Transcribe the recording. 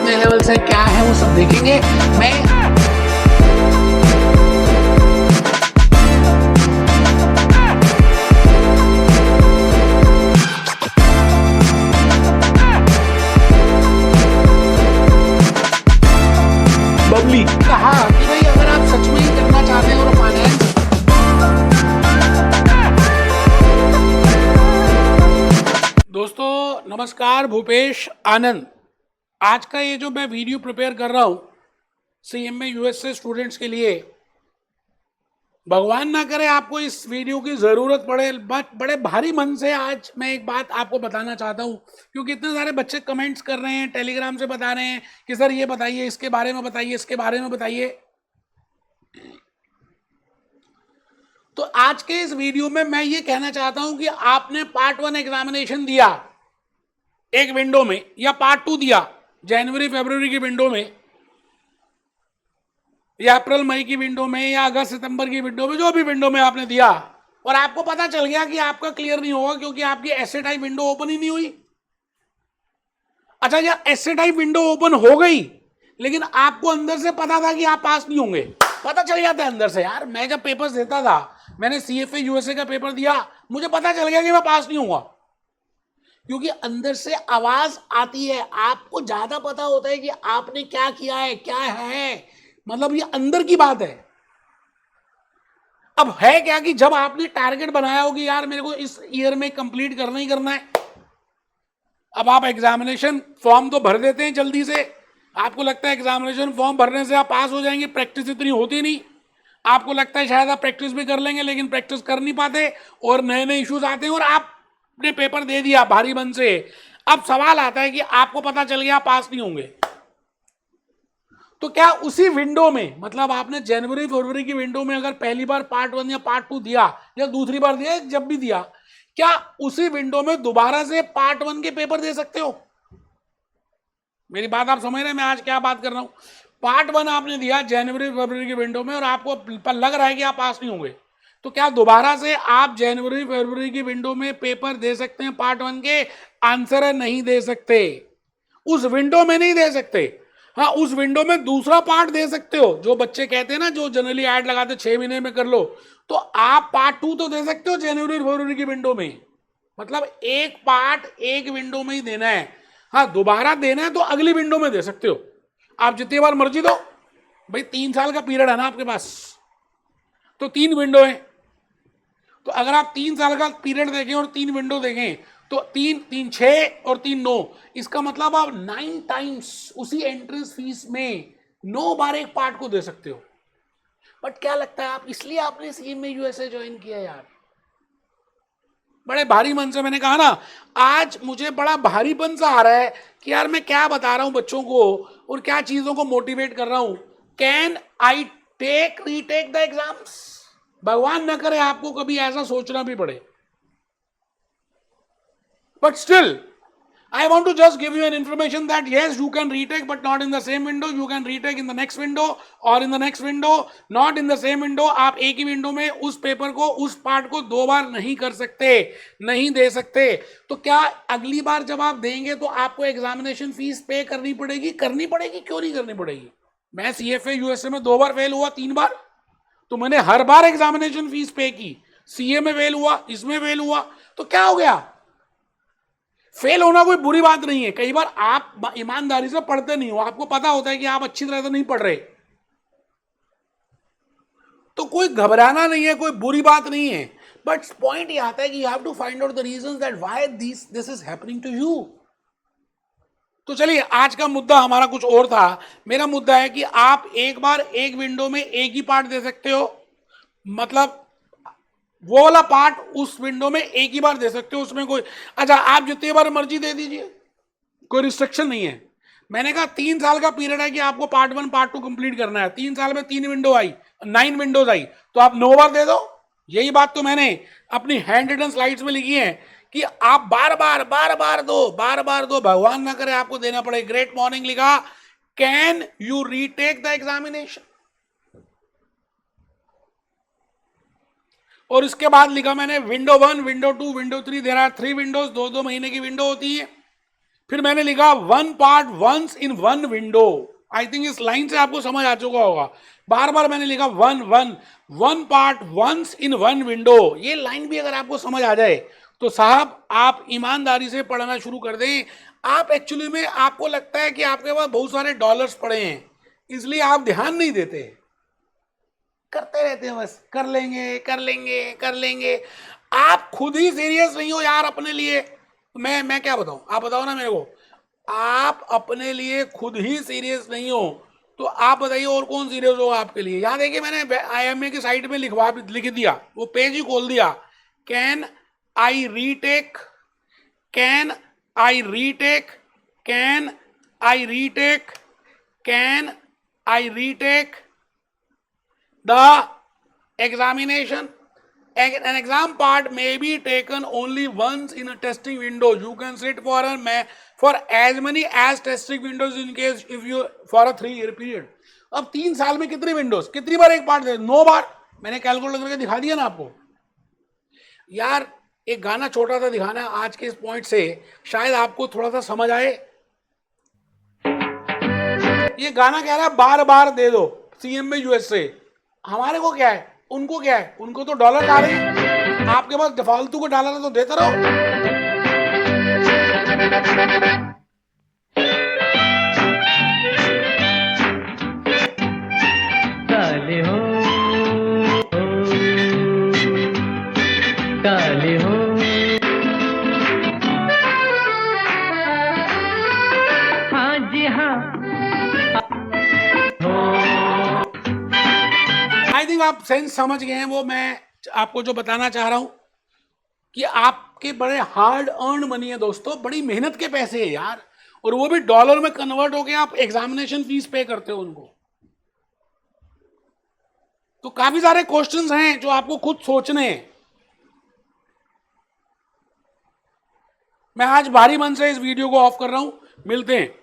कितने लेवल से क्या है वो सब देखेंगे। मैं बबली कहा कि भाई अगर आप सच में ही करना चाहते हैं और फाइनेंस, दोस्तों नमस्कार, भूपेश आनंद। आज का ये जो मैं वीडियो प्रिपेयर कर रहा हूँ सीएमए यूएसए स्टूडेंट्स के लिए, भगवान ना करे आपको इस वीडियो की ज़रूरत पड़े, बट बड़े भारी मन से आज मैं एक बात आपको बताना चाहता हूँ, क्योंकि इतने सारे बच्चे कमेंट्स कर रहे हैं, टेलीग्राम से बता रहे हैं कि सर ये बताइए, इसके बारे में बताइए, इसके बारे में बताइए। तो आज के इस वीडियो में मैं ये कहना चाहता हूँ कि आपने पार्ट 1 एग्जामिनेशन दिया एक विंडो में, या पार्ट 2 दिया जनवरी फरवरी की विंडो में, या अप्रैल मई की विंडो में, या अगस्त सितंबर की विंडो में, जो भी विंडो में आपने दिया, और आपको पता चल गया कि आपका क्लियर नहीं होगा क्योंकि आपकी ऐसे टाइप विंडो ओपन ही नहीं हुई। अच्छा, या ऐसे टाइप विंडो ओपन हो गई लेकिन आपको अंदर से पता था कि आप पास नहीं होंगे, पता चल जाता है अंदर से। यार मैं जब पेपर्स देता था, मैंने सीएफए यूएसए का पेपर दिया, मुझे पता चल गया कि मैं पास नहीं होऊंगा, क्योंकि अंदर से आवाज आती है, आपको ज्यादा पता होता है कि आपने क्या किया है, क्या है, मतलब ये अंदर की बात है। अब है क्या कि जब आपने टारगेट बनाया हो कि यार मेरे को इस ईयर में कंप्लीट करना ही करना है, अब आप एग्जामिनेशन फॉर्म तो भर देते हैं जल्दी से, आपको लगता है एग्जामिनेशन फॉर्म भरने से आप पास हो जाएंगे, प्रैक्टिस इतनी होती नहीं, आपको लगता है शायद आप प्रैक्टिस भी कर लेंगे, लेकिन प्रैक्टिस कर नहीं पाते और नए नए इश्यूज आते हैं और आपने पेपर दे दिया भारी मन से। अब सवाल आता है कि आपको पता चल गया पास नहीं होंगे, तो क्या उसी विंडो में, मतलब आपने जनवरी फरवरी की विंडो में अगर पहली बार पार्ट 1 या पार्ट 2 दिया, या दूसरी बार दिया, जब भी दिया, क्या उसी विंडो में दोबारा से पार्ट 1 के पेपर दे सकते हो? मेरी बात आप समझ रहे हैं मैं आज क्या बात कर रहा हूं? पार्ट 1 आपने दिया जनवरी फरवरी की विंडो में और आपको लग रहा है कि आप पास नहीं होंगे, तो क्या दोबारा से आप जनवरी फरवरी की विंडो में पेपर दे सकते हैं पार्ट 1 के? आंसर है नहीं दे सकते, उस विंडो में नहीं दे सकते। हाँ, उस विंडो में दूसरा पार्ट दे सकते हो। जो बच्चे कहते हैं ना, जो जनरली ऐड लगाते 6 महीने में कर लो, तो आप पार्ट 2 तो दे सकते हो जनवरी फरवरी की विंडो में, मतलब एक पार्ट एक विंडो में ही देना है। हाँ, दोबारा देना है तो अगली विंडो में दे सकते हो, आप जितनी बार मर्जी दो। भाई 3 साल का पीरियड है ना आपके पास, तो 3 विंडो है, तो अगर आप 3 साल का पीरियड देखें और 3 विंडो देखें, तो 3 6 और 3 9, इसका मतलब आप 9 टाइम्स उसी एंट्रेंस फीस में 9 बार एक पार्ट को दे सकते हो। बट क्या लगता है, आप इसलिए आपने सीएमए यूएसए ज्वाइन किया? यार बड़े भारी मन से मैंने कहा ना, आज मुझे बड़ा भारीपन सा आ रहा है कि यार मैं क्या बता रहा हूं बच्चों को और क्या चीजों को मोटिवेट कर रहा हूं। Can I retake the exams? भगवान न करे आपको कभी ऐसा सोचना भी पड़े, but still I want to just give you an information that yes, you can retake, but not in the same window. You can retake in the next window or in the next window, not in the same window. आप एक ही window में उस paper को, उस part को 2 बार नहीं कर सकते, नहीं दे सकते। तो क्या अगली बार जब आप देंगे तो आपको एग्जामिनेशन फीस पे करनी पड़ेगी? करनी पड़ेगी, क्यों नहीं करनी पड़ेगी? मैं सीएफए यूएसए में 2 बार फेल हुआ, 3 बार, तो मैंने हर बार एग्जामिनेशन फीस पे की। सीए में फेल हुआ, इसमें फेल हुआ, तो क्या हो गया? फेल होना कोई बुरी बात नहीं है। कई बार आप ईमानदारी से पढ़ते नहीं हो, आपको पता होता है कि आप अच्छी तरह से नहीं पढ़ रहे, तो कोई घबराना नहीं है, कोई बुरी बात नहीं है। बट पॉइंट ये आता है कि you have to find out the reasons that why this is happening to you. तो चलिए, आज का मुद्दा हमारा कुछ और था। मेरा मुद्दा है कि आप एक बार एक विंडो में एक ही पार्ट दे सकते हो, मतलब वो वाला पार्ट उस विंडो में एक ही बार दे सकते हो, उसमें कोई, अच्छा आप जितनी बार मर्जी दे दीजिए, कोई रिस्ट्रिक्शन नहीं है। मैंने कहा 3 साल का पीरियड है कि आपको पार्ट 1 पार्ट 2 कंप्लीट करना है। 3 साल में 3 विंडो आई, 9 विंडोज आई, तो आप 9 बार दे दो। यही बात तो मैंने अपनी हैंड रिटन स्लाइड्स में लिखी है कि आप बार बार दो, भगवान ना करे आपको देना पड़े। ग्रेट मॉर्निंग लिखा, can you retake the examination, और इसके बाद लिखा मैंने window 1, window 2, window 3, there are 3 windows, 2-2 महीने की विंडो होती है। फिर मैंने लिखा 1 part once in 1 window. I think इस लाइन से आपको समझ आ चुका होगा। बार बार मैंने लिखा 1 पार्ट वंस इन 1 विंडो। ये लाइन भी अगर आपको समझ आ जाए तो साहब आप ईमानदारी से पढ़ना शुरू कर दें। आप एक्चुअली में आपको लगता है कि आपके पास बहुत सारे डॉलर्स पड़े हैं, इसलिए आप ध्यान नहीं देते, करते रहते हैं बस, कर लेंगे कर लेंगे कर लेंगे। आप खुद ही सीरियस नहीं हो यार अपने लिए। मैं क्या बताऊं, आप बताओ ना मेरे को। आप अपने लिए खुद ही सीरियस नहीं हो तो आप बताइए और कौन सीरियस होगा आपके लिए। यहाँ देखिए मैंने IMA की साइट में लिख दिया, वो पेज ही खोल दिया। Can I retake, can I retake, can I retake, can I retake the examination. An exam part may be taken only once in a testing window. You can sit for as many as testing windows in case if you for a 3-year period. अब 3 साल में कितनी Windows, कितनी बार एक part दे? 9 बार। मैंने calculate करके दिखा दिया ना आपको। यार एक गाना छोटा सा दिखाना है आज के इस पॉइंट से, शायद आपको थोड़ा सा समझ आए। ये गाना कह रहा है बार बार दे दो, CM में US से। हमारे को क्या है, उनको क्या है, उनको तो डॉलर आ रहे हैं, आपके पास फालतू को डॉलर है तो देते रहो। काले हो काले हो हाँ जी हाँ आई थिंक आप सेंस समझ गए हैं। वो मैं आपको जो बताना चाह रहा हूं कि आपके बड़े हार्ड अर्न मनी है दोस्तों, बड़ी मेहनत के पैसे है यार, और वो भी डॉलर में कन्वर्ट होके आप एग्जामिनेशन फीस पे करते हो उनको। तो काफी सारे क्वेश्चंस हैं जो आपको खुद सोचने हैं। मैं आज भारी मन से इस वीडियो को ऑफ कर रहा हूं, मिलते हैं।